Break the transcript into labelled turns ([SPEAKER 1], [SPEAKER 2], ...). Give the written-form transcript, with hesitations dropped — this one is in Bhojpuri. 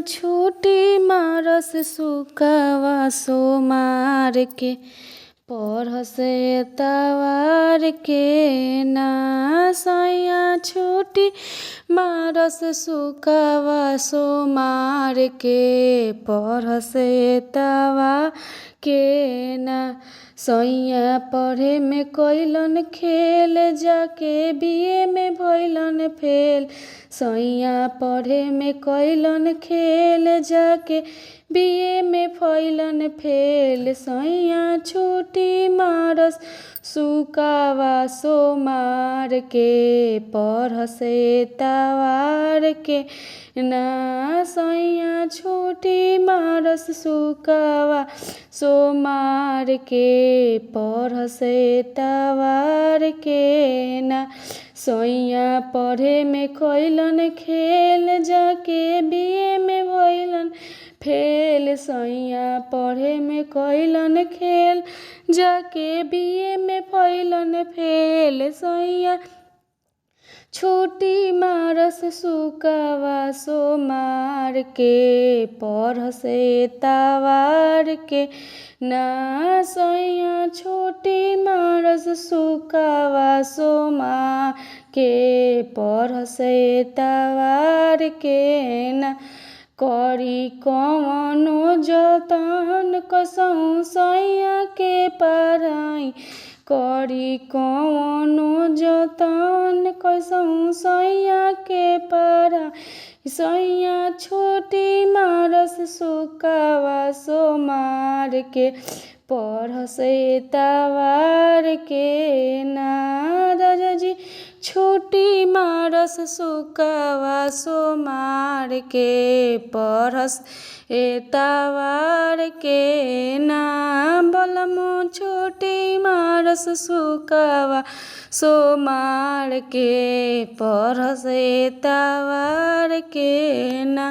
[SPEAKER 1] छुट्टी मारस सुकावा सोमार के पढ़स एतवार के ना सैया छुट्टी मारस सुकावा सोमार के पढ़स एतवार के ना सैया पढ़े में कइलन खेल जाके बीए में भइलन फेल सैया पढ़े में कइलन खेल जाके बीए में भइलन फेल सैया छुट्टी मारस सुकावा सोमार के पढ़स एतवार के ना सैया छुट्टी मारस सुकावा सोमार के पढ़स एतवार के ना सैया पढ़े में कइलन खेल जाके बीए में भइलन फेल सैया पढ़े में कइलन खेल जाके बीए में भइलन फेल सैया छुट्टी मारस सुकावा सोमार के पढ़स एतवार के ना सैया छुट्टी मारस सुकावा सोमार के पढ़स एतवार के ना करी कवनो जतन कसहु सैया के पढ़ाई करी कवनो जतन कसहु सैया के पढ़ाई सैया छुट्टी मारस सुकावा सोमार के पढ़स एतवार के ना राजा जी छुट्टी मारस सुकावा सोमार के पढ़स एतवार के ना बलमो छुट्टी मारस सुकावा सोमार के पढ़स एतवार के ना।